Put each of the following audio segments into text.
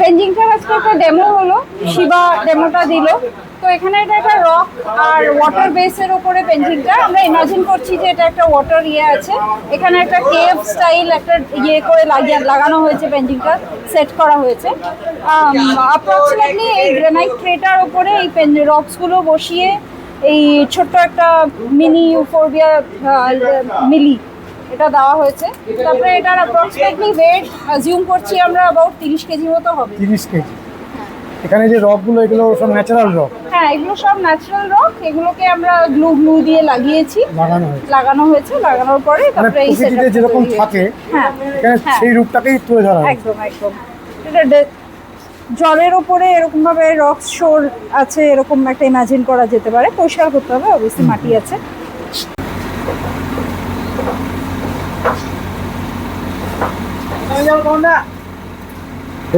পেঞ্জিংটার আজকে একটা ডেমো হলো, শিবা ডেমোটা দিল। তো এখানে এটা একটা রক আর ওয়াটার বেসের উপরে পেঞ্জিংটা আমরা ইমাজিন করছি যে এটা একটা ওয়াটার আছে। এখানে একটা কেভ স্টাইল একটা করে লাগানো হয়েছে, পেঞ্জিংটা সেট করা হয়েছে। অ্যাপ্রক্সিমেটলি এই গ্রানাইট ট্রেটার উপরে এই রকসগুলো বসিয়ে এই ছোট্ট একটা মিনি ইউফোরবিয়া মিলি এটা দেওয়া হয়েছে। তারপরে এটার অ্যাপ্রক্সিমেটলি ওয়েট অ্যাজিউম করছি আমরা অ্যাবাউট 30 কেজি মতো হবে। 30 কেজি। এখানে যে রকগুলো এগুলো সব ন্যাচারাল রক? হ্যাঁ, এগুলো সব ন্যাচারাল রক। এগুলোকে আমরা গ্লু দিয়ে লাগিয়েছি, লাগানো হয়েছে। লাগানোর পরে তারপরে এই সেটআপে যেরকম থাকে, হ্যাঁ, এখানে সেই রূপটাকেই তুলে ধরা হয়। একদম একদম। এটা জলের উপরে এরকম ভাবে রক শোর আছে, এরকম একটা ইমাজিন করা যেতে পারে। পরিষ্কার করতে হবে, অবশ্যই মাটি আছে।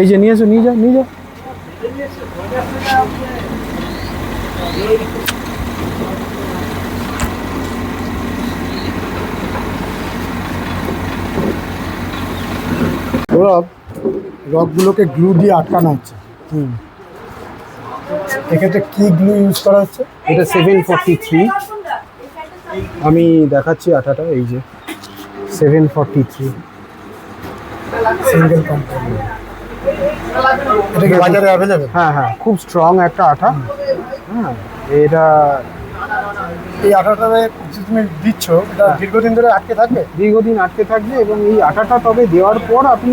এই যে নিয়ে যাও রকগুলোকে গ্লু দিয়ে আটকানো হচ্ছে। এক্ষেত্রে কি গ্লু ইউজ করা হচ্ছে? এটা 743। আমি দেখাচ্ছি আঠাটা, এই যে 743 সিঙ্গেল কোম্পানি। এটা কি বাজারে अवेलेबल? হ্যাঁ, খুব স্ট্রং একটা আঠা। হ্যাঁ, এটা এই আঠাটাতে তুমি দিচ্ছ, এটা দীর্ঘদিন ধরে আটকে থাকবে? দীর্ঘদিন আটকে থাকবে। এবং এই আঠাটা তবে দেওয়ার পর আপনি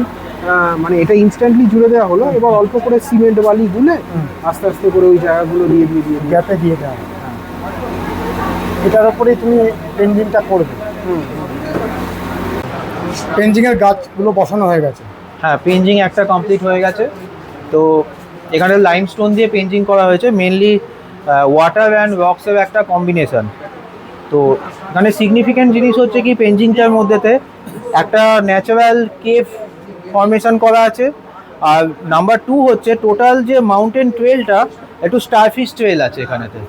মানে এটা ইনস্ট্যান্টলি জুড়ে দেওয়া হলো, এবার অল্প করে সিমেন্ট বালি গুলে আস্তে আস্তে করে ওই জায়গাগুলো দিয়ে গ্যাপে দিয়ে দেওয়া। এটার উপরেই তুমি পেঞ্জিংটা করবে। পেঞ্জিংয়ের গাছগুলো বসানো হয়ে গেছে? হ্যাঁ, পেঞ্জিং একটা কমপ্লিট হয়ে গেছে। তো এখানে লাইমস্টোন দিয়ে পেঞ্জিং করা হয়েছে, মেনলি ওয়াটার অ্যান্ড রক্সের একটা কম্বিনেশন। তো এখানে সিগনিফিক্যান্ট জিনিস হচ্ছে কি, পেঞ্জিংটার মধ্যেতে একটা ন্যাচারাল কেভ ফরমেশন করা আছে। আর নাম্বার 2 হচ্ছে টোটাল যে মাউন্টেন ট্রেলটা একটু স্টারফিশ ট্রেল আছে এখানেতে।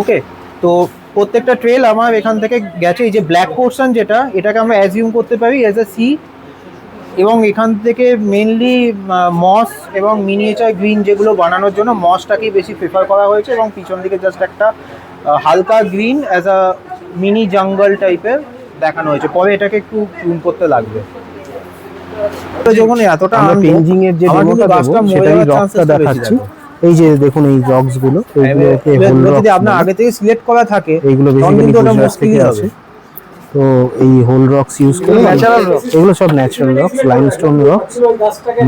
ওকে, তো প্রত্যেকটা ট্রেল আমার এখান থেকে গেছে। এই যে ব্ল্যাক পোর্শন যেটা, এটাকে আমরা অ্যাজিউম করতে পারি অ্যাজ এ সি। এবং এখান থেকে মেনলি মস এবং মিনিয়েচার গ্রিন যেগুলো বানানোর জন্য মসটাকেই বেশি প্রেফার করা হয়েছে। এবং পিছন দিকে জাস্ট একটা হালকা গ্রিন অ্যাজ আ মিনি জঙ্গল টাইপের দেখানো হয়েছে। পরে এটাকে একটু চুন করতে লাগবে। যখন এতটা পেঞ্জিং এর যে ডেমোটা দেবো সেটারই রকটা দেখাচ্ছি। এই যে দেখুন এই রকস গুলো, এইগুলোকে হোল রক যদি আপনার আগে থেকে সিলেক্ট করা থাকে, এইগুলো বেসিক্যালি গুজরাট থেকে আসে। তো এই হোল রকস ইউজ করে ন্যাচারাল রক, এগুলো সব ন্যাচারাল রকস, লাইমস্টোন রকস,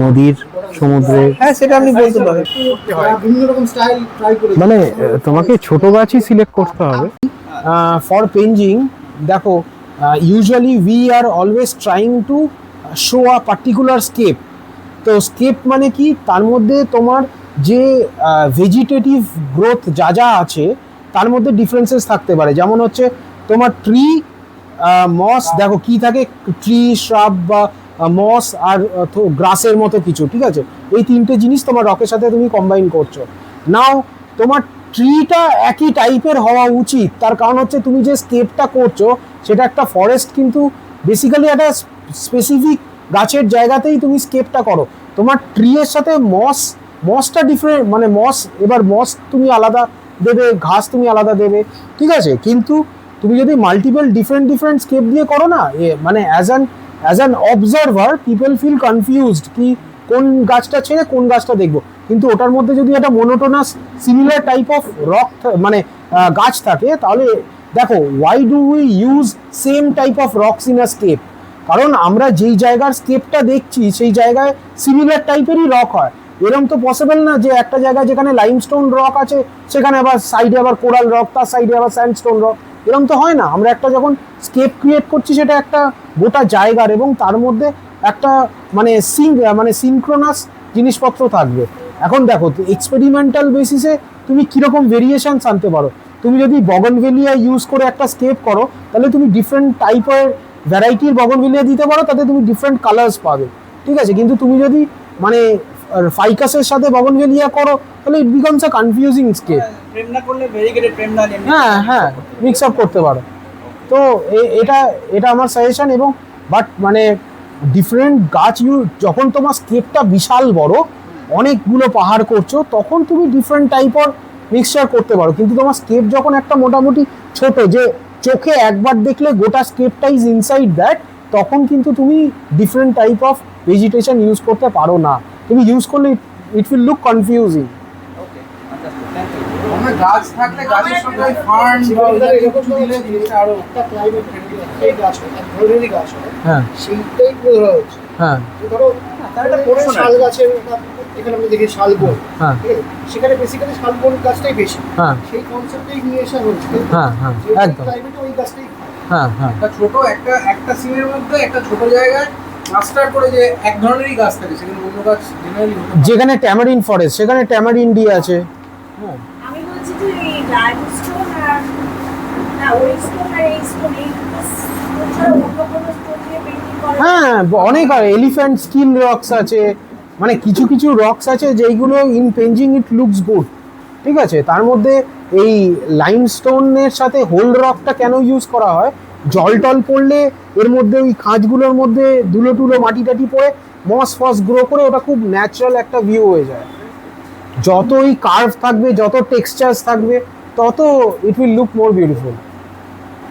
নদীর, সমুদ্রের। হ্যাঁ, সেটা আপনি বলতে পারেন। মানে তোমাকে ছোট গাছই সিলেক্ট করতে হবে ফর পেঞ্জিং। দেখো, usually we are always trying to show a particular scape. তো স্কেপ মানে কি, তার মধ্যে তোমার যে ভেজিটেটিভ গ্রোথ যা আছে তার মধ্যে ডিফারেন্সেস থাকতে পারে। যেমন হচ্ছে তোমার ট্রি, মস, দেখো কি থাকে, ট্রি, শ্রাব বা মস আর গ্রাসের মতো কিছু, ঠিক আছে? এই তিনটে জিনিস তোমার রকের সাথে তুমি কম্বাইন করছো। নাও তোমার ট্রিটা একই টাইপের হওয়া উচিত, তার কারণ হচ্ছে তুমি যে স্কেপটা করছো সেটা একটা ফরেস্ট, কিন্তু বেসিক্যালি একটা স্পেসিফিক গাছের জায়গাতেই তুমি স্কেপটা করো। তোমার ট্রি এর সাথে মসটা ডিফারেন্ট, মানে মস তুমি আলাদা দেবে, ঘাস তুমি আলাদা দেবে, ঠিক আছে? কিন্তু তুমি যদি মাল্টিপল ডিফারেন্ট স্কেপ দিয়ে করো না, মানে as an observer people feel confused কি কোন গাছটা ছেড়ে কোন গাছটা দেখবো। কিন্তু ওটার মধ্যে যদি একটা monotonous similar type of rock মানে গাছ থাকে, তাহলে দেখো, why do we use same type of rocks in a scape? কারণ আমরা যেই জায়গার স্কেপটা দেখছি সেই জায়গায় সিমিলার টাইপেরই রক হয়। এরকম তো পসিবল না যে একটা জায়গায় যেখানে লাইমস্টোন রক আছে সেখানে আবার সাইডে আবার কোরাল রক, তার সাইডে আবার স্যান্ডস্টোন রক, এরকম তো হয় না। আমরা একটা যখন স্কেপ ক্রিয়েট করছি সেটা একটা গোটা জায়গার, এবং তার মধ্যে একটা মানে সিনক্রোনাস জিনিসপত্র থাকবে। এখন দেখো, এক্সপেরিমেন্টাল বেসিসে তুমি কীরকম ভেরিয়েশনস আনতে পারো। তুমি যদি বগনভেলিয়া ইউজ করে একটা স্কেপ করো, তাহলে তুমি ডিফারেন্ট টাইপের ভ্যারাইটির বগনভেলিয়া দিতে পারো, তাতে তুমি ডিফারেন্ট কালার্স পাবে, ঠিক আছে? কিন্তু তুমি যদি মানে ফাইকাসের সাথে বগনভেলিয়া করো, তাহলে it becomes a confusing scape. প্রেম না করলে ভেরিগেটেড প্রেম না, হ্যাঁ মিক্স আপ করতে পারো। তো এটা আমার সাজেশন। এবং বাট মানে ডিফারেন্ট গাছ যখন তোমার স্কেপটা বিশাল বড়, অনেকগুলো পাহাড় করছো, তখন তুমি ডিফারেন্ট টাইপের মিক্সচার করতে পারো। কিন্তু তোমার স্কেপ যখন একটা মোটামুটি ছোট, যে চোখে একবার দেখলে গোটা স্কেপটা ইজ ইনসাইড দ্যাট, তখন কিন্তু তুমি different type of vegetation use করতে পারো না। তুমি ইউজ করলে ইট উইল লুক কনফিউজিং। আমরা গাছ থাকলে গাছের সঙ্গে ওই ফার্ন বা ওইটাকে কিছু দিলে জিনিসটা আরো একটা ক্লাইমেট ফ্রেন্ডলি সেই গাছ হয়, এক ধরনেরই গাছ হয়, হ্যাঁ সেইটাই তুলে ধরা হচ্ছে। হ্যাঁ যে ধরো একটা কোনো শাল গাছের এখানে আমরা দেখি শালবন, হ্যাঁ ঠিক আছে, সেখানে বেসিক্যালি শালবন গাছটাই বেশি, হ্যাঁ সেই কনসেপ্টটাই নিয়ে আসা হচ্ছে। হ্যাঁ হ্যাঁ একদম, ক্লাইমেটে ওই গাছটাই হ্যাঁ হ্যাঁ একটা ছোট একটা সিমের মধ্যে একটা ছোট জায়গায় মাস্টার করে যে এক ধরনেরই গাছ থাকে, সেখানে অন্য গাছ জেনারেলি যেখানে ট্যামারিন ফরেস্ট সেখানে ট্যামারিন ডি আছে। হ্যাঁ আমি বলছি যে এই লাইমস্টোন আর না ওই স্টোন আর এই স্টোন এই স্টোন ছাড়া অন্য কোনো স্টোন দিয়ে পেইন্টিং করা হ্যাঁ অনেক এলিফ্যান্ট স্কিন রক্স আছে, মানে কিছু কিছু রক্স আছে যেইগুলো ইন পেঞ্জিং ইট লুকস গুড, ঠিক আছে। তার মধ্যে এই লাইমস্টোনের সাথে হোল রকটা কেন ইউজ করা হয়, জল টল পড়লে এর মধ্যে ওই খাঁজগুলোর মধ্যে ধুলো টুলো মাটি টাটি পড়ে মস ফস গ্রো করে ওটা খুব ন্যাচারাল একটা ভিউ হয়ে যায়। যত ওই কার্ভ থাকবে, যত টেক্সচার্স থাকবে, তত it will look more beautiful.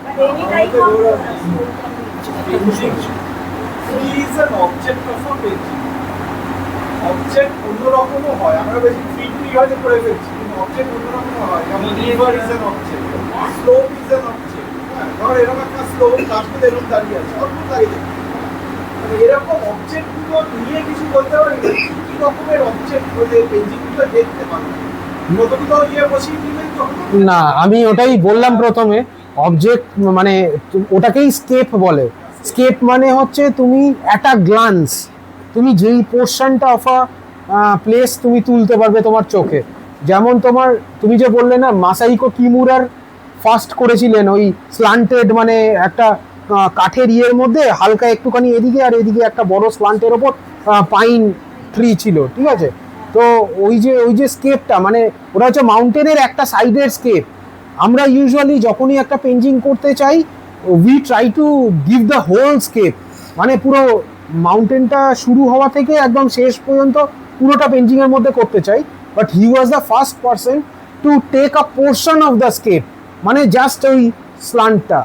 But any type of is an object of a painting. Object অন্যরকমও হয়, আমরা বেশি ফিটলি হয়তো করে ফেলছি, কিন্তু অবজেক্ট অন্যরকম হয়। যেমন river is an object, slope is an object. হ্যাঁ, ধর এরকম একটা স্লোপ গাছটা এরকম দাঁড়িয়ে আছে, অদ্ভুত দাঁড়িয়ে দেখতে। মানে এরকম অবজেক্টগুলো নিয়ে কিছু বলতে পারি না, কি রকমের অবজেক্ট বলে পেন্টিংগুলো দেখতে পারি, কতগুলো ইয়ে বসিয়ে দিলেন তখন। না, আমি ওটাই বললাম প্রথমে, অবজেক্ট মানে ওটাকেই স্কেপ বলে। স্কেপ মানে হচ্ছে তুমি অ্যাট আ গ্লান্স তুমি যেই পোর্শনটা অফ আ প্লেস তুমি তুলতে পারবে তোমার চোখে। যেমন তুমি যে বললে না মাসাইকো কিমুরার ফার্স্ট করেছিলেন ওই স্লান্টেড, মানে একটা কাঠের ইয়ের মধ্যে হালকা একটুখানি এদিকে আর এদিকে একটা বড় স্লান্টের ওপর পাইন ট্রি ছিল, ঠিক আছে। তো ওই যে স্কেপটা, মানে ওটা হচ্ছে মাউন্টেনের একটা সাইডের স্কেপ। আমরা ইউজুয়ালি যখনই একটা পেইন্টিং করতে চাই, we try to give the whole scape, মানে পুরো মাউন্টেনটা শুরু হওয়া থেকে একদম শেষ পর্যন্ত পুরোটা পেইন্টিংয়ের মধ্যে করতে চাই। But he was the first person to take a portion of the scape, মানে জাস্ট ওই স্লান্টটা,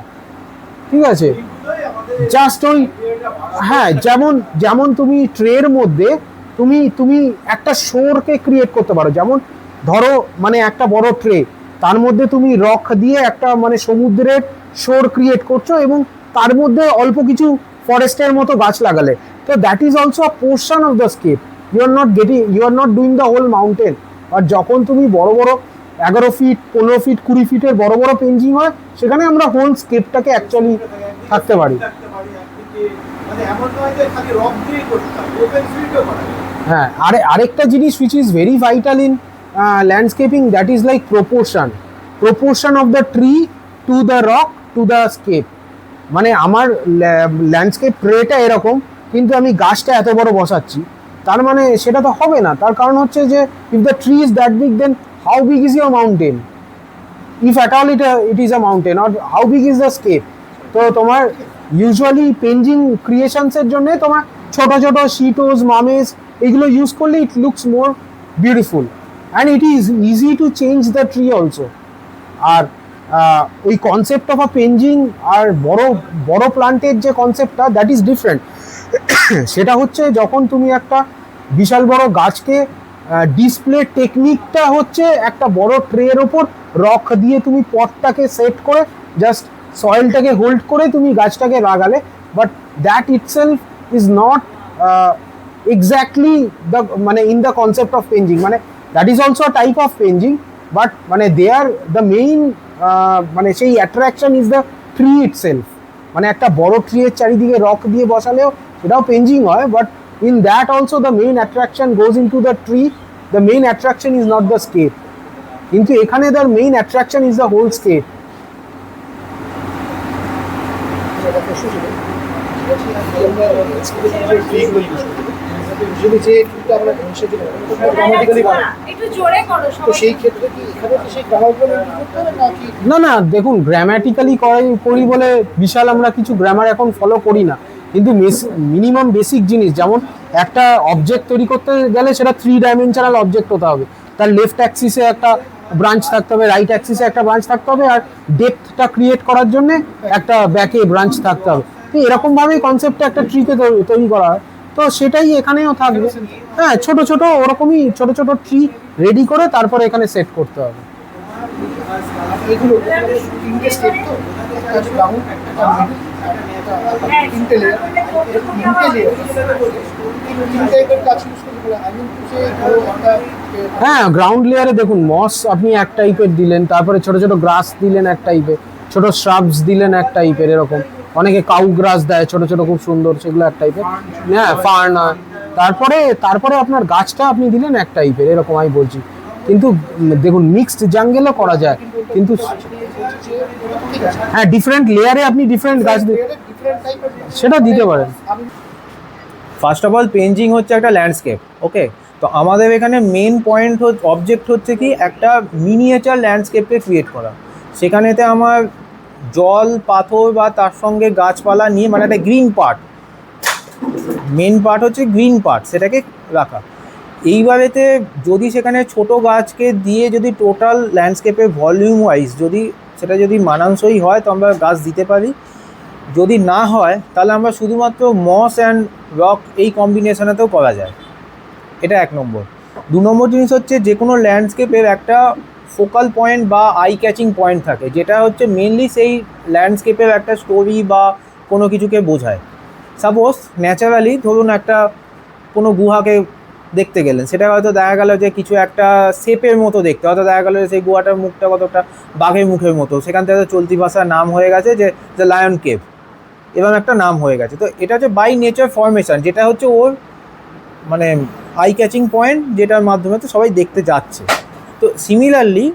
ঠিক আছে, জাস্ট ওই। হ্যাঁ, যেমন তুমি ট্রের মধ্যে তুমি একটা শোরকে ক্রিয়েট করতে পারো। যেমন ধরো মানে একটা বড় ট্রে, তার মধ্যে তুমি রক দিয়ে একটা মানে সমুদ্রের শোর ক্রিয়েট করছো এবং তার মধ্যে অল্প কিছু ফরেস্টের মতো গাছ লাগালে, তো that is also a portion of the scape. You are not doing the whole mountain. আর যখন তুমি বড় বড় 11 ফিট 15 ফিট 20 ফিটের বড় বড় পেইন্টিং হয়, সেখানে আমরা হোল স্কেপটাকে অ্যাকচুয়ালি থাকতে পারি। মানে এমন নয় যে খালি রক দিয়ে করতে হবে, ওপেন ফিল্ডও করা যায়। হ্যাঁ, আরেকটা জিনিস which is very vital in landscaping, that is like proportion of the tree to the rock to the scape. মানে আমার ল্যান্ডস্কেপ ট্রেটা এরকম, কিন্তু আমি গাছটা এত বড় বসাচ্ছি, তার মানে সেটা তো হবে না। তার কারণ হচ্ছে যে if the tree is that big, then how big is your mountain, if at all it is a mountain, or how big is the scape? তো তোমার ইউজুয়ালি পেইন্টিং ক্রিয়েশনসের জন্য তোমার ছোট ছোট শিটোস মামেস এগুলো ইউজ করলে it looks more beautiful and it is easy to change the tree also. আর ওই কনসেপ্ট অফ আ পেইন্টিং আর বড় প্লান্টের যে কনসেপ্টটা, দ্যাট ইজ ডিফারেন্ট। সেটা হচ্ছে যখন তুমি একটা বিশাল বড় গাছকে ডিসপ্লে টেকনিকটা হচ্ছে একটা বড় ট্রের ওপর রক দিয়ে তুমি পটটাকে সেট করে জাস্ট সয়েলটাকে হোল্ড করে তুমি গাছটাকে লাগালে, but that itself is not exactly the মানে in the concept of painting. মানে that is also a type of painting, but মানে দে আর দ্য মেইন মানে সেই attraction is the tree itself. মানে একটা বড় ট্রিয়ের চারিদিকে রক দিয়ে বসালেও সেটাও পেইন্টিং হয়, but in that also the main attraction goes into the tree. The main attraction is not the scape, কিন্তু এখানে the main attraction is the whole scape. একটা প্রশ্ন ছিল, আমরা ট্রিগুলো ইউজ করি, যদি যে ট্রিটা আমরা ঘষে দিই গ্রামাটিক্যালি বানাই, একটু জোরে করো তো সবাই। সেই ক্ষেত্রে কি এখানে কি সেই গ্রামারগুলো করতে হবে নাকি? না দেখুন, গ্রামাটিক্যালি করি বলে বিশাল আমরা কিছু গ্রামার এখন ফলো করি না। কিন্তু মিনিমাম বেসিক জিনিস যেমন একটা অবজেক্ট তৈরি করতে গেলে সেটা 3 ডাইমেনশনাল অবজেক্ট হতে হবে, তার লেফট অ্যাক্সিসে একটা ব্রাঞ্চ থাকতে হবে, রাইট অ্যাক্সিসে একটা ব্রাঞ্চ থাকতে হবে, আর ডেপথটা ক্রিয়েট করার জন্য একটা ব্যাকে ব্রাঞ্চ থাকতে হবে। তো এরকম ভাবেই কনসেপ্টে একটা ট্রিকে তৈরি করা হয়, তো সেটাই এখানেও থাকবে। হ্যাঁ, ছোট ছোট ওরকমই ছোট ছোট ট্রি রেডি করে তারপরে এখানে সেট করতে হবে। এগুলো তিনটে স্টেপ তো, একটা হচ্ছে গ্রাউন্ড, একটা মিডল, তিনটে লেয়ার, তিন টাইপের গাছ ইউজ করতে পারে। আমি একটা হ্যাঁ, গ্রাউন্ড লেয়ারে দেখুন মস আপনি এক টাইপের দিলেন, তারপরে ছোট ছোট গ্রাস দিলেন এক টাইপের, ছোট শ্রাবস দিলেন এক টাইপের, এরকম অনেকে কাউ গ্রাস দেয় ছোট ছোট খুব সুন্দর, সেগুলো এক টাইপের। হ্যাঁ, ফার্ন। তারপরে আপনার গাছটা আপনি দিলেন এক টাইপের, এরকম আমি বলছি। কিন্তু দেখুন মিক্সড জাঙ্গেলও করা যায়, কিন্তু হ্যাঁ ডিফারেন্ট লেয়ারে আপনি ডিফারেন্ট গাছ সেটা দিতে পারেন। ফার্স্ট অফ অল পেঞ্জিং হচ্ছে একটা ল্যান্ডস্কেপ, ওকে? তো আমাদের এখানে মেন পয়েন্ট অবজেক্ট হচ্ছে কি একটা মিনিয়েচার ল্যান্ডস্কেপকে ক্রিয়েট করা। সেখানেতে আমার জল, পাথর বা তার সঙ্গে গাছপালা নিয়ে, মানে একটা গ্রিন পার্ট, মেন পার্ট হচ্ছে গ্রিন পার্ট, সেটাকে রাখা। এইবারেতে যদি সেখানে ছোট গাছকে দিয়ে যদি টোটাল ল্যান্ডস্কেপের ভলিউম ওয়াইজ যদি মানানসই হয় তো আমরা গাছ দিতে পারি। যদি না হয় তাহলে আমরা শুধুমাত্র মস অ্যান্ড রক এই কম্বিনেশনেতেও করা যায়। এটা 1 নম্বর। 2 নম্বর জিনিস হচ্ছে যে কোনো ল্যান্ডস্কেপের একটা ফোকাল পয়েন্ট বা আই ক্যাচিং পয়েন্ট থাকে, যেটা হচ্ছে মেনলি সেই ল্যান্ডস্কেপের একটা স্টোরি বা কোনো কিছুকে বোঝায়। সাপোজ ন্যাচারালি ধরুন একটা কোনো গুহাকে দেখতে গেলেন, সেটা হয়তো দেখা গেল যে কিছু একটা শেপের মতো দেখতে, হয়তো দেখা গেলো সেই গুহাটার মুখটা কতটা বাঘের মুখের মতো, সেখান থেকে চলতি ভাষার নাম হয়ে গেছে যে দ্য লায়ন কেভ, এবং একটা নাম হয়ে গেছে। তো এটা হচ্ছে বাই নেচার ফরমেশন, যেটা হচ্ছে ওর মানে আই ক্যাচিং পয়েন্ট, যেটার মাধ্যমে তো সবাই দেখতে যাচ্ছে। তো সিমিলারলি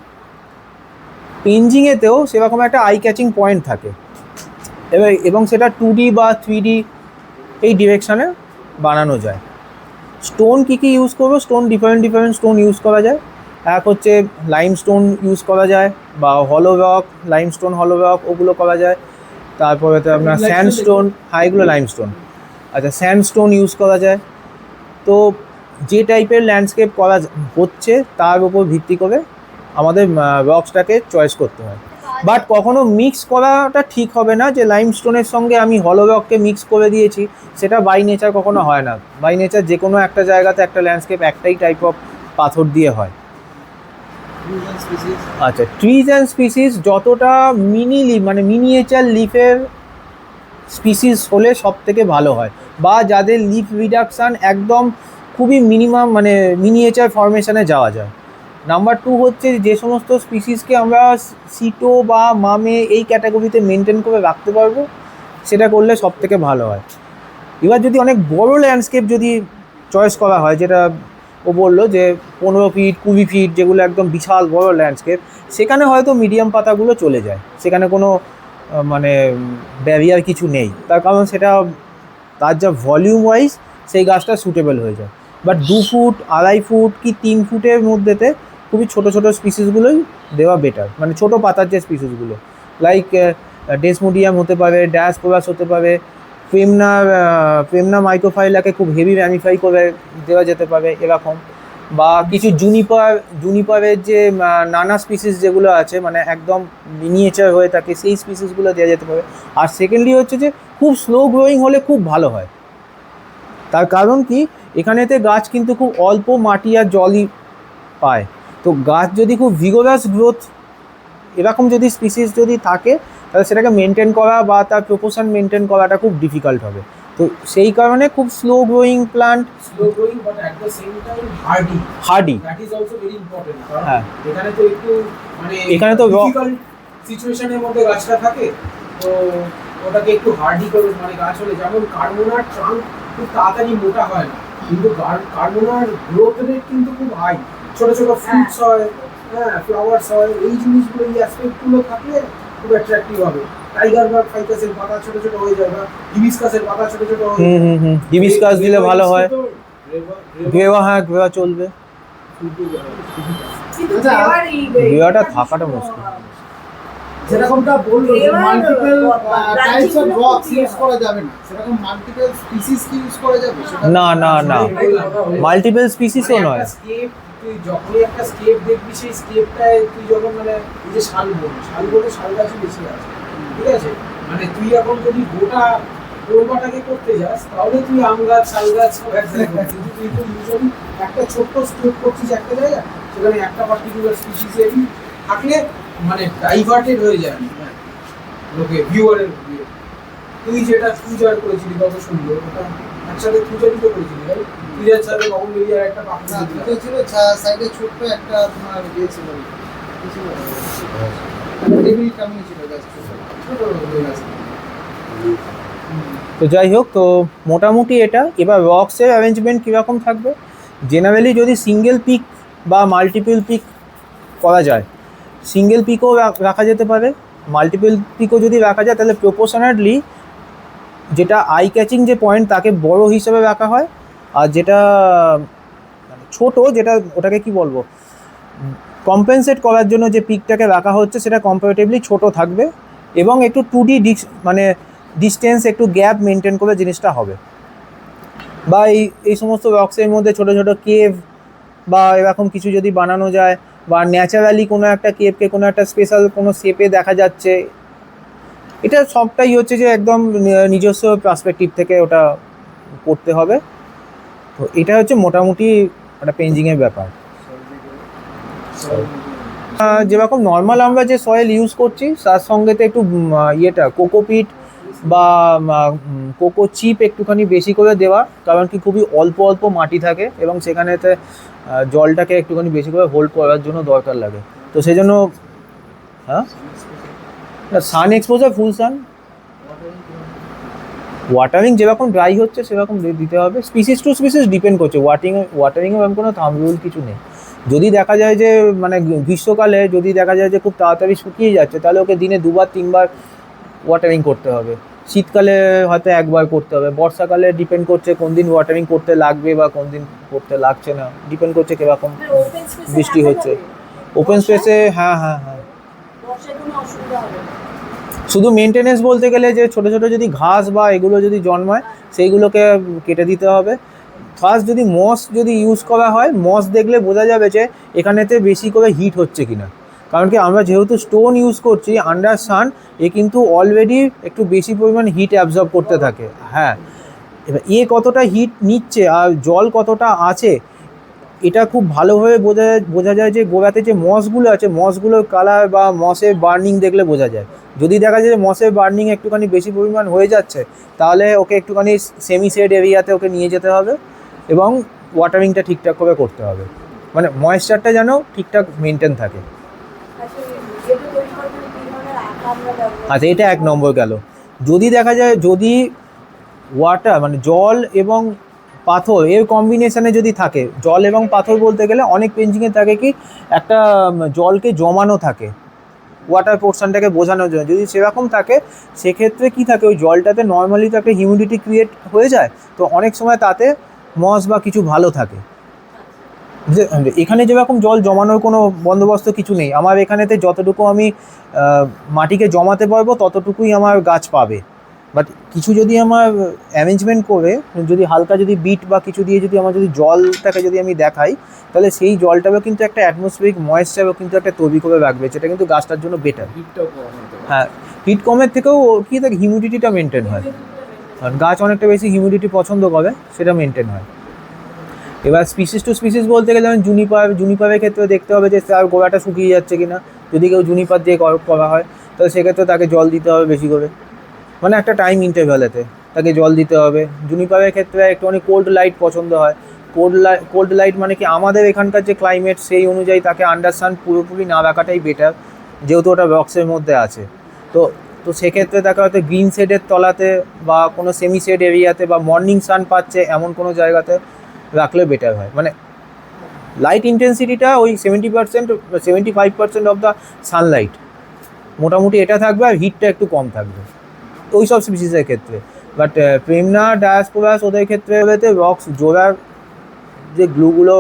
পেঞ্জিংয়েতেও সেরকম একটা আই ক্যাচিং পয়েন্ট থাকে, এবং সেটা 2D বা 3D এই ডিরেকশানে বানানো যায়। স্টোন কী কী ইউজ করবো? স্টোন ডিফারেন্ট স্টোন ইউজ করা যায়। এক হচ্ছে লাইমস্টোন ইউজ করা যায়, বা হলো রক, লাইমস্টোন, হলো রক, ওগুলো করা যায়। তারপরে তো আপনার স্যান্ডস্টোন, হ্যাঁ এগুলো লাইমস্টোন। আচ্ছা, স্যান্ডস্টোন ইউজ করা যায়। তো যে টাইপের ল্যান্ডস্কেপ করা হচ্ছে তার উপর ভিত্তি করে আমাদের রকসটাকে চয়েস করতে হয়। বাট কখনো মিক্স করাটা ঠিক হবে না, যে লাইমস্টোনের সঙ্গে আমি হলো রককে মিক্স করে দিয়েছি, সেটা বাই নেচার কখনো হয় না। বাই নেচার যে কোনো একটা জায়গাতে একটা ল্যান্ডস্কেপ একটাই টাইপ অফ পাথর দিয়ে হয়। আচ্ছা, ট্রিজ অ্যান্ড স্পিসিস যতটা মিনিয়েচার লিফের স্পিসিস হলে সব থেকে ভালো হয়, বা যাদের লিফ রিডাকশান একদম খুবই মিনিমাম, মানে মিনিয়েচার ফরমেশনে যাওয়া যায়। নাম্বার 2 হচ্ছে যে সমস্ত স্পিসিসকে আমরা সিটো বা মামে এই ক্যাটাগরিতে মেনটেন করে রাখতে পারবো, সেটা করলে সব থেকে ভালো হয়। এবার যদি অনেক বড় ল্যান্ডস্কেপ যদি চয়েস করা হয়, যেটা ও বললো যে 15 ফিট 20 ফিট, যেগুলো একদম বিশাল বড় ল্যান্ডস্কেপ, সেখানে হয়তো মিডিয়াম পাতাগুলো চলে যায়, সেখানে কোনো মানে ব্যারিয়ার কিছু নেই, তার কারণ সেটা তার যা ভলিউম ওয়াইজ সেই গাছটা সুটেবল হয়ে যায়। বাট 2 ফুট 2.5 ফুট কি 3 ফুটের মধ্যেতে খুবই ছোটো ছোটো স্পিসিসগুলোই দেওয়া বেটার, মানে ছোটো পাতার যে স্পিসিসগুলো লাইক ডেসমোডিয়াম হতে পারে, ডায়াসপোরাস হতে পারে, ফেমনা মাইক্রোফাইলাকে খুব হেভি ম্যানিফাই করে দেওয়া যেতে পারে এরকম, বা কিছু জুনিপারের যে নানা স্পিসিস যেগুলো আছে, মানে একদম মিনিয়েচার হয়ে থাকে, সেই স্পিসিসগুলো দেওয়া যেতে পারে। আর সেকেন্ডলি হচ্ছে যে খুব স্লো গ্রোয়িং হলে খুব ভালো হয়, তার কারণ কি এখানেতে গাছ কিন্তু খুব অল্প মাটি আর জলই পায়। তো গাছ যদি খুব ভিগোরাস গ্রোথ এরকম যদি স্পিসিস যদি থাকে, তাহলে সেটাকে মেনটেন করা বা তার প্রপোর্শন মেনটেন করাটা খুব ডিফিকাল্ট হবে। তো সেই কারণে খুব slow growing plant, slow growing but at the same time hardy, that is also very important. হ্যাঁ, এখানে তো একটু মানে এখানে তো ডিফিকাল্ট সিচুয়েশনের মধ্যে গাছটা থাকে, তো ওটাকে একটু হার্ডি করে, মানে গাছ হলে যেমন কার্বোনার যখন খুব তাড়াতাড়ি মোটা হয় না, কিন্তু কার্বোনার গ্রোথ রেট কিন্তু খুব হাই, ছোট ছোট ফ্রুটস হয়, হ্যাঁ ফ্লাওয়ার্স হয়, এই জিনিসগুলো এই অ্যাসপেক্টগুলো থাকলে খুব অ্যাট্রাক্টিভ হবে। টাইগার বার্ড ফাইকাসের পাতা ছোট ছোট হয়ে যায়, বা হিবিস্কাসের পাতা ছোট ছোট হয়ে যায়। হিবিস্কাস দিলে ভালো হয়, গ্রেওয়া, হ্যাঁ গ্রেওয়া চলবে, কিন্তু দেওয়ার গ্রেওয়াটা থাকাটা মুশকিল। যেরকমটা বললো যে Flavor, multiple types of branching গুলো রকস খুবই ইউজ করা যাবে না, সেরকম মাল্টিপল স্পিসিস কি ইউজ করা যাবে সেটা না না না মাল্টিপল স্পিসিসও নয়। স্কেপ তুই যখনই একটা স্কেপ দেখবি সেই স্কেপটায় তুই যখন মানে এই যে শালবনে শাল গাছই বেশি আছে, ঠিক আছে? মানে তুই এখন যদি গোটা কোলবাটাকে করতে যাস তাহলে তুই আম গাছ শাল গাছ সব এক জায়গায় করবি। কিন্তু তুই তো ইউজুয়ালি একটা ছোট্ট স্কেপ করছিস একটা জায়গায়, সেখানে একটা পার্টিকুলার স্পিসিসেরই থাকলে মানে ডাইভার্টেড হয়ে যায় লোকে ভিউয়ারের। তুই যেটা ফিউচার করেছিলি কত সুন্দর, ওটা একসাথে ফিউচারই তো করেছিলি তাই? ফিউচার সাথে কখন বেরিয়ে আর একটা পাখি না, দিলি। দুটো ছিল সাইডে ছোট্ট একটা তোমার ইয়ে ছিল, কি ছিল? টেবিল কেমন ছিল গাছ, ছোট গাছ। তো যাই হোক, তো মোটামুটি এটা। এবার রক্সের অ্যারেঞ্জমেন্ট কীরকম থাকবে, জেনারেলি যদি সিঙ্গেল পিক বা মাল্টিপল পিক করা যায়, সিঙ্গেল পিকও রাখা যেতে পারে, মাল্টিপল পিকও যদি রাখা যায় তাহলে প্রপোর্শনাটলি যেটা আই ক্যাচিং যে পয়েন্ট তাকে বড় হিসেবে রাখা হয়, আর যেটা ছোট যেটা ওটাকে কি বলবো কম্পেনসেট করার জন্য যে পিকটাকে রাখা হচ্ছে সেটা কম্পারেটিভলি ছোট থাকবে এবং একটু 2D মানে ডিস্টেন্স একটু গ্যাপ মেনটেন করে জিনিসটা হবে। বা এই সমস্ত রক্সের মধ্যে ছোট ছোট কেভ বা এরকম কিছু যদি বানানো যায়, বা ন্যাচারালি কোনো একটা কেভকে কোনো একটা স্পেশাল কোনো শেপে দেখা যাচ্ছে, এটা সবটাই হচ্ছে যে একদম নিজস্ব পার্সপেক্টিভ থেকে ওটা করতে হবে। তো এটা হচ্ছে মোটামুটি একটা পেঞ্জিংয়ের ব্যাপার। যেরকম নর্মাল আমরা যে সয়েল ইউজ করছি তার সঙ্গে তো একটু ইয়েটা কোকোপিট বা কোকো চিপ একটুখানি বেশি করে দেওয়া, কারণ কি খুবই অল্প অল্প মাটি থাকে এবং সেখানেতে জলটাকে একটুখানি বেশি করে হোল্ড করার জন্য দরকার লাগে। তো সেই জন্য হ্যাঁ সান এক্সপোজার, ফুল সান, ওয়াটারিং যেরকম ড্রাই হচ্ছে সেরকম দিতে হবে। স্পিসিস টু স্পিসিস ডিপেন্ড করছে, ওয়াটারিংয়ে এরকম কোনো থাম রুল কিছু নেই। যদি দেখা যায় যে মানে গ্রীষ্মকালে যদি দেখা যায় যে খুব তাড়াতাড়ি শুকিয়ে যাচ্ছে তাহলে ওকে দিনে 2-3 বার ওয়াটারিং করতে হবে, শীতকালে হয়তো 1বার করতে হবে, বর্ষাকালে ডিপেন্ড করছে কোন দিন ওয়াটারিং করতে লাগবে বা কোন দিন করতে লাগছে না, ডিপেন্ড করছে কীরকম ওপেন স্পেসে বৃষ্টি হচ্ছে। ওপেন স্পেসে হ্যাঁ, বর্ষায় কোনো অসুবিধা হবে না। শুধু মেনটেনেন্স বলতে গেলে যে ছোটো ছোটো যদি ঘাস বা এগুলো যদি জন্মায় সেইগুলোকে কেটে দিতে হবে। ফার্স্ট যদি মস যদি ইউজ করা হয়, মস দেখলে বোঝা যাবে যে এখানেতে বেশি করে হিট হচ্ছে কিনা, কারণ কি আমরা যেহেতু স্টোন ইউজ করছি আন্ডার সান, এ কিন্তু অলরেডি একটু বেশি পরিমাণ হিট অ্যাবজর্ব করতে থাকে। হ্যাঁ, এবার কতটা হিট নিচ্ছে আর জল কতটা আছে এটা খুব ভালোভাবে বোঝা যায় যে গোড়াতে যে মসগুলো আছে মসগুলোর কালার বা মসের বার্নিং দেখলে বোঝা যায়। যদি দেখা যায় যে মসের বার্নিং একটুখানি বেশি পরিমাণ হয়ে যাচ্ছে তাহলে ওকে একটুখানি সেমি শেড এরিয়াতে ওকে নিয়ে যেতে হবে এবং ওয়াটারিংটা ঠিকঠাক করে করতে হবে, মানে ময়েশ্চারটা যেন ঠিকঠাক মেনটেন থাকে। আচ্ছা, যেটা তৈরি করতে কি ধরনের আঠা আমরা ব্যবহার আচ্ছা, এটা 1 নম্বর গেল। যদি দেখা যায় যদি ওয়াটার মানে জল এবং পাথর এর কম্বিনেশানে যদি থাকে, জল এবং পাথর বলতে গেলে অনেক পেঞ্জিংয়ে থাকে কি একটা জলকে জমানো থাকে ওয়াটার পোর্শনটাকে বোঝানোর জন্য, যদি সেরকম থাকে সেক্ষেত্রে কি থাকে ওই জলটাতে নর্মালি তো একটা হিউমিডিটি ক্রিয়েট হয়ে যায়, তো অনেক সময় তাতে মস বা কিছু ভালো থাকে। যে এখানে যেরকম জল জমানোর কোনো বন্দোবস্ত কিছু নেই, আমার এখানেতে যতটুকু আমি মাটিকে জমাতে পারবো ততটুকুই আমার গাছ পাবে। বাট কিছু যদি আমার অ্যারেঞ্জমেন্ট করে যদি হালকা যদি বিট বা কিছু দিয়ে যদি আমার যদি জলটাকে যদি আমি দেখাই তাহলে সেই জলটাও কিন্তু একটা অ্যাটমসফিয়ারিক ময়েশ্চারও কিন্তু একটা তৈরি করে রাখবে, যেটা কিন্তু গাছটার জন্য বেটার। হ্যাঁ, হিট কমের থেকেও কি থাকে হিউমিডিটিটা মেনটেন হয়, কারণ গাছ অনেকটা বেশি হিউমিডিটি পছন্দ করে, সেটা মেনটেন হয়। এবার স্পিসিস টু স্পিসিস বলতে গেলে যেমন জুনিপারের ক্ষেত্রে দেখতে হবে যে তার গোড়াটা শুকিয়ে যাচ্ছে কিনা, যদি কেউ জুনিপার দিয়ে করা হয় তাহলে সেক্ষেত্রে তাকে জল দিতে হবে বেশি করে, মানে একটা টাইম ইন্টারভ্যালেতে তাকে জল দিতে হবে। জুনিপারের ক্ষেত্রে একটুখানি কোল্ড লাইট পছন্দ হয়, কোল্ড লাইট মানে কি আমাদের এখানকার যে ক্লাইমেট সেই অনুযায়ী তাকে আন্ডারসান পুরোপুরি না রাখাটাই বেটার, যেহেতু ওটা বক্সের মধ্যে আছে। তো সেক্ষেত্রে তাকে হয়তো গ্রিন শেডের তলাতে বা কোনো সেমি শেড এরিয়াতে বা মর্নিং সান পাচ্ছে এমন কোনো জায়গাতে রাখলে বেটার হয়, মানে লাইট ইন্টেন্সিটিটা ওই 75% অফ দ্য সানলাইট মোটামুটি এটা থাকবে, আর হিটটা একটু কম থাকবে ওই সব স্পিসিসের ক্ষেত্রে। বাট প্রেমনা, ডায়াসপোরাস ওদের ক্ষেত্রে রক্স জোড়ার যে গ্লুগুলো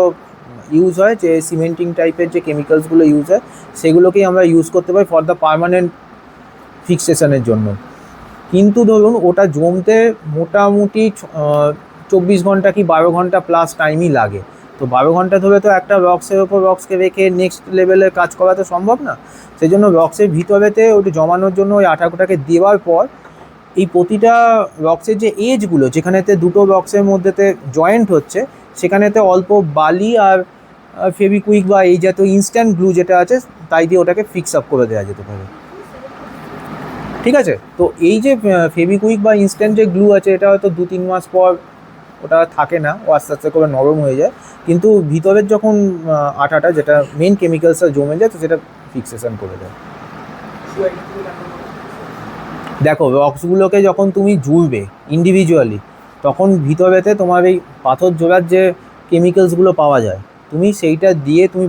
ইউজ হয়, যে সিমেন্টিং টাইপের যে কেমিক্যালসগুলো ইউজ হয় সেগুলোকেই আমরা ইউজ করতে পারি ফর দ্য পার্মানেন্ট ফিক্সেশনের জন্য। কিন্তু ধরুন ওটা জমতে মোটামুটি 24 ঘন্টা কি 12 ঘন্টা প্লাস টাইমই লাগে। তো 12 ঘন্টা ধরে তো একটা রক্সের ওপর রক্সকে রেখে নেক্সট লেভেলের কাজ করা তো সম্ভব না। সেই জন্য রক্সের ভিতরেতে ওটা জমানোর জন্য ওই আঠাটাকে দেওয়ার পর এই প্রতিটা রক্সের যে এজগুলো যেখানেতে দুটো রক্সের মধ্যেতে জয়েন্ট হচ্ছে সেখানেতে অল্প বালি আর ফেভিকুইক বা এই জাতীয় ইনস্ট্যান্ট গ্লু যেটা আছে তাই দিয়ে ওটাকে ফিক্স আপ করে দেওয়া যেতে পারে। ঠিক আছে, তো এই যে ফেভিকুইক বা ইনস্ট্যান্ট যে গ্লু আছে এটা হয়তো 2-3 মাস পর ওটা থাকে না, ও আস্তে আস্তে করে নরম হয়ে যায়, কিন্তু ভিতরের যখন আঠাটা যেটা মেন কেমিক্যালসটা জমে যায় তো সেটা ফিক্সেশন করে দেয়। দেখো রক্সগুলোকে যখন তুমি জুড়বে ইন্ডিভিজুয়ালি তখন ভিতরেতে তোমার এই পাথর জোড়ার যে কেমিক্যালসগুলো পাওয়া যায় তুমি সেইটা দিয়ে তুমি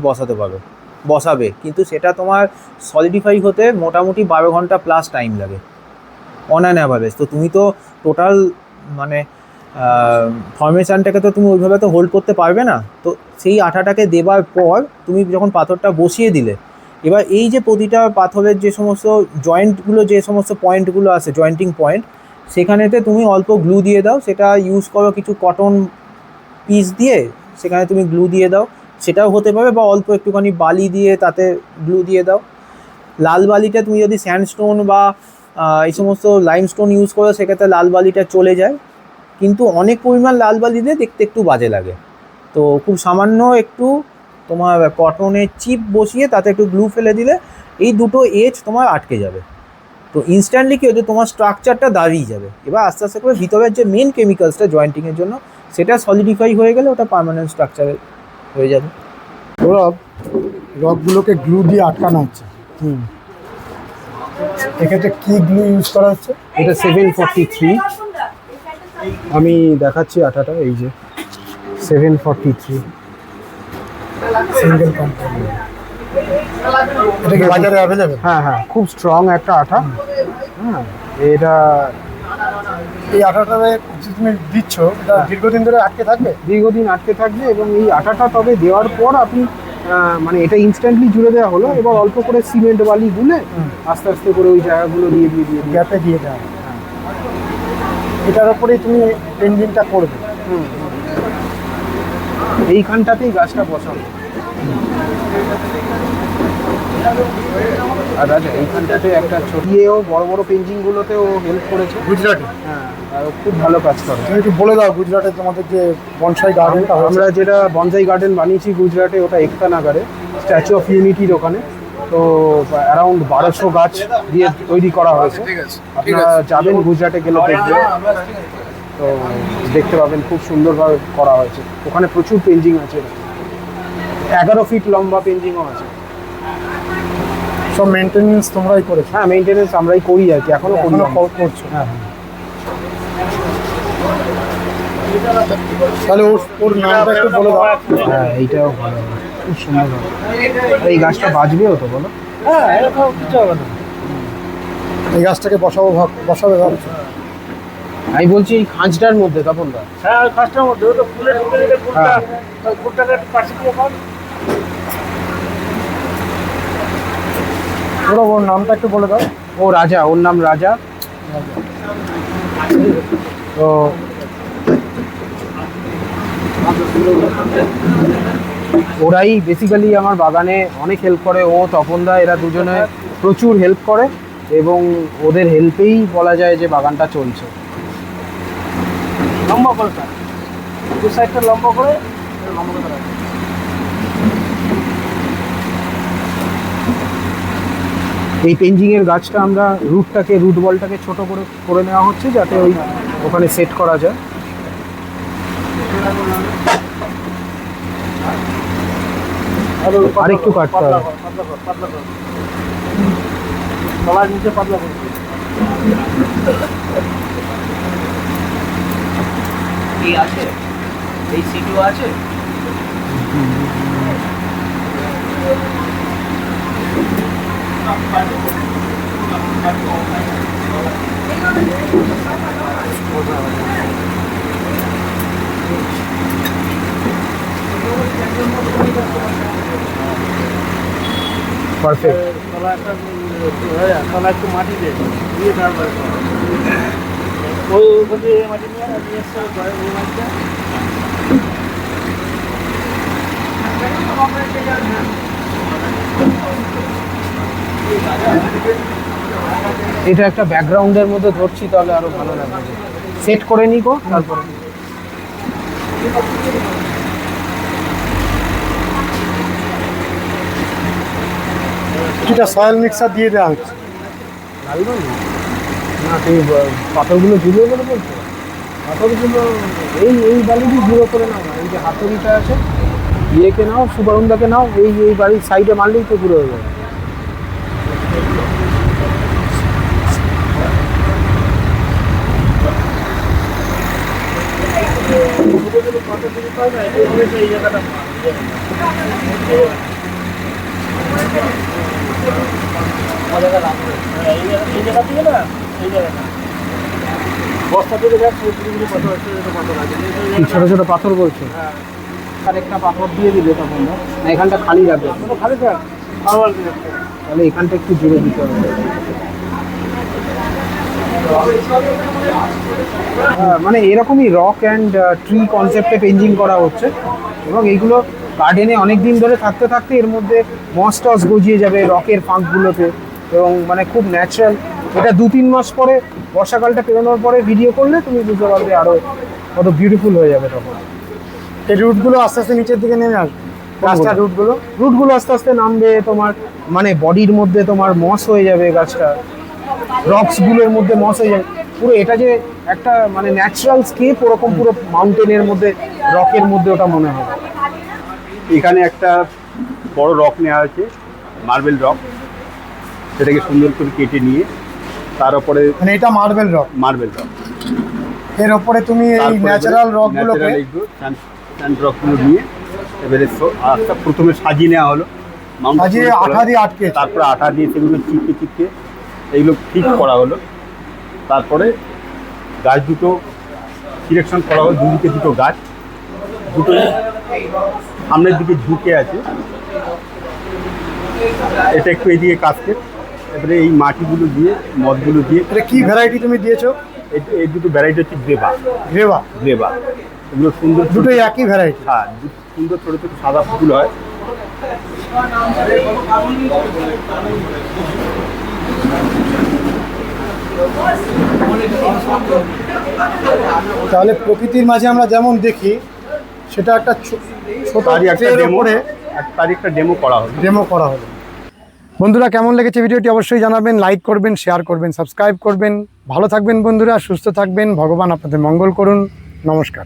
বসাবে, কিন্তু সেটা তোমার সলিডিফাই হতে মোটামুটি 12 ঘন্টা প্লাস টাইম লাগে অন অ্যান অ্যাভারেজ। তো তুমি তো টোটাল মানে ফর্মেশনটাকে তো তুমি ওইভাবে তো হোল্ড করতে পারবে না। তো সেই আঠাটাকে দেবার পর তুমি যখন পাথরটা বসিয়ে দিলে, এবার এই যে প্রতিটা পাথরের যে সমস্ত জয়েন্টগুলো যে সমস্ত পয়েন্টগুলো আছে জয়েন্টিং পয়েন্ট সেখানেতে তুমি অল্প গ্লু দিয়ে দাও, সেটা ইউজ করো কিছু কটন পিস দিয়ে সেখানে তুমি গ্লু দিয়ে দাও, সেটাও হতে পারে, বা অল্প একটুখানি বালি দিয়ে তাতে গ্লু দিয়ে দাও। লাল বালিটা তুমি যদি স্যান্ডস্টোন বা এই সমস্ত লাইমস্টোন ইউজ করো সেক্ষেত্রে লাল বালিটা চলে যায়, কিন্তু অনেক পরিমাণ লাল বালি দিয়ে দেখতে একটু বাজে লাগে। তো খুব সামান্য একটু তোমার কটনের চিপ বসিয়ে তাতে একটু গ্লু ফেলে দিলে এই দুটো এজ তোমার আটকে যাবে। তো ইনস্ট্যান্টলি কী হচ্ছে তোমার স্ট্রাকচারটা দাঁড়িয়ে যাবে। এবার আস্তে আস্তে করে ভিতরের যে মেন কেমিক্যালসটা জয়েন্টিংয়ের জন্য সেটা সলিডিফাই হয়ে গেলে ওটা পার্মানেন্ট স্ট্রাকচারে হয়ে যাবে। সৌরভ, রকগুলোকে গ্লু দিয়ে আটকানো হচ্ছে, এক্ষেত্রে কি গ্লু ইউজ করা হচ্ছে? এটা 743, আমি দেখাচ্ছি আঠাটা, এই যে 743 সিঙ্গেল কোম্পানি। এটা কি বাজারে অ্যাভেলেবেল? হ্যাঁ হ্যাঁ, খুব স্ট্রং একটা আঠা। হ্যাঁ, এটা এই আঠাটাতে যে তুমি দিচ্ছ এটা দীর্ঘদিন ধরে আটকে থাকবে? দীর্ঘদিন আটকে থাকবে, এবং এই আঠাটা তবে দেওয়ার পর আপনি মানে এটা ইনস্ট্যান্টলি জুড়ে দেওয়া হলো, এবার অল্প করে সিমেন্ট বালি গুলে আস্তে আস্তে করে ওই জায়গাগুলো দিয়ে গ্যাপে দিয়ে দেওয়া। এটার উপরেই তুমি পেন্টিংটা করবে। এইখানটাতেই গাছটা বসাবো। আর রাজা এইখানটাতে একটা ছড়িয়েও বড় বড় পেন্টিংগুলোতেও হেল্প করেছে গুজরাটে। হ্যাঁ, আর খুব ভালো কাজ করে। তুমি একটু বলে দাও গুজরাটে তোমাদের যে বনসাই গার্ডেনটা আমরা যেটা বনসাই গার্ডেন বানিয়েছি গুজরাটে, ওটা একতা নাগারে স্ট্যাচু অফ ইউনিটির ওখানে। তো অ্যারাউন্ড 1200 গাছ দিয়ে তৈরি করা হয়েছে। আপনারা যাবেন গুজরাটে গেলে দেখবেন, তো দেখতে পাবেন খুব সুন্দরভাবে করা হয়েছে। ওখানে প্রচুর পেন্টিং আছে, 11 ফিট লম্বা পেন্টিংও আছে। সব মেনটেনেন্স তোমরাই করেছো? হ্যাঁ, মেনটেনেন্স আমরাই করি আর কি, এখনো করছো। হ্যাঁ, তাহলে ওর নামটা একটু বলে দাও। হ্যাঁ, এইটাও ভালো হবে, খুব সুন্দর হবে। আর এই গাছটা বাঁচবেও তো, বলো? হ্যাঁ, এরকম কিছু হবে না। এই গাছটাকে বসাবে ভাবছো? আমি বলছি এই খাঁজটার মধ্যে, তপন দা। হ্যাঁ, ওই গাছটার মধ্যে ওটা ফুলে ঢুকে দিলে ফুলটাকে একটু পাশে দিয়ে পান। ওর নামটা একটু বলে দাও। ও রাজা, ওর নাম রাজা। তো ওরাই বেসিক্যালি আমার বাগানে অনেক হেল্প করে, ও তপনদা, এরা দুজনে প্রচুর হেল্প করে, এবং ওদের হেল্পেই বলা যায় যে বাগানটা চলছে। লম্বা করে দু সাইডটা লম্বা করে এই পেঞ্জিংয়ের গাছটা আমরা রুট বলটাকে ছোট করে নেওয়া হচ্ছে যাতে ওই ওখানে সেট করা যায়। আরেকটু কাটতে হবে। সবার নিচে পাতলা করতে। এই আছে, এই সিটও আছে। পারফেক্ট। তাহলে একটু মাটি দিয়ে তারপরে ওই ওখানে মাটি নিয়ে এসে ওই মাটিটা এটা একটা ব্যাকগ্রাউন্ডের মধ্যে ধরছি তাহলে আরো ভালো লাগবে। সেট করে নি গো তারপরে। এটা সয়েল মিক্সার দিয়ে দেওয়া হচ্ছে। লাগবে না? না তুমি পাথরগুলো গুঁড়ো করে বলছো? পাথরগুলো এই বালিটি গুঁড়ো করে নাও না, এই যে হাতুড়িটা আছে ইয়েকে নাও, সুবরুণদাকে নাও, এই বাড়ির সাইডে মারলেই তো গুঁড়ো হয়ে যাবে। এই জায়গাটা এই জায়গা থেকে না এই জায়গাটা বস্তা থেকে দেখ কত আছে পাথর আছে কি ছোট ছোট পাথর বলছো? আর একটা পাথর দিয়ে দিলে তখন না এখানটা খালি রাখবে, খালি থাক আবার তাহলে এখানটা একটু জুড়ে দিতে হবে। মানে এরকমই রক অ্যান্ড ট্রি কনসেপ্টে পেইন্টিং করা হচ্ছে এবং এইগুলো গার্ডেনে অনেক দিন ধরে থাকতে থাকতে এর মধ্যে মস টস গজিয়ে যাবে রকের ফাঁকগুলোতে এবং মানে খুব ন্যাচারাল। এটা 2-3 মাস পরে বর্ষাকালটা পেরোনোর পরে ভিডিও করলে তুমি বুঝতে পারবে আরও কত বিউটিফুল হয়ে যাবে তখন। এই রুটগুলো আস্তে আস্তে নিচের দিকে নেমে আসবে, গাছটার রুটগুলো আস্তে আস্তে নামবে, তোমার মানে বডির মধ্যে তোমার মস হয়ে যাবে, গাছটা রক্সগুলোর মধ্যে মস হয়ে যাবে পুরো। এটা যে একটা মানে ন্যাচারাল স্কেপ ওরকম পুরো মাউন্টেনের মধ্যে রকের মধ্যে ওটা মনে হবে। এখানে একটা বড় রক নেওয়া হয়েছে, মার্বেল রক, সেটাকে সুন্দর করে কেটে নিয়ে তার উপরে মানে এটা মার্বেল রক, মার্বেল রক, এর উপরে তুমি এই ন্যাচারাল রকগুলোকে স্যান্ড রকগুলো নিয়ে এবারে আস্তে প্রথমে সাজিয়ে নেওয়া হলো, সাজিয়ে আঠা দিয়ে আটকে, তারপরে আঠা দিয়ে সেগুলো চিপকে চিপকে এইগুলো ঠিক করা হলো। তারপরে গাছ দুটো সিলেকশন করা হলো, দুদিকে দুটো গাছ, দুটো সামনের দিকে ঝুঁকে আছে, এটা একটু এদিকে কাটতে, এবারে এই মাটিগুলো দিয়ে মদগুলো দিয়ে। এটা কি ভ্যারাইটি তুমি দিয়েছো? এই দুটো ভ্যারাইটি হচ্ছে গ্রেভা, গ্রেভা, গ্রেভা, এগুলো সুন্দর দুটোই একই ভ্যারাইটি। হ্যাঁ, সুন্দর ছোটো ছোটো সাদা ফুল হয়। তাহলে প্রকৃতির মাঝে আমরা যেমন দেখি সেটা একটা ছোট তারই একটা ডেমো, তারই একটা ডেমো করা হলো। বন্ধুরা কেমন লেগেছে ভিডিওটি অবশ্যই জানাবেন, লাইক করবেন, শেয়ার করবেন, সাবস্ক্রাইব করবেন। ভালো থাকবেন বন্ধুরা, সুস্থ থাকবেন, ভগবান আপনাদের মঙ্গল করুন। নমস্কার।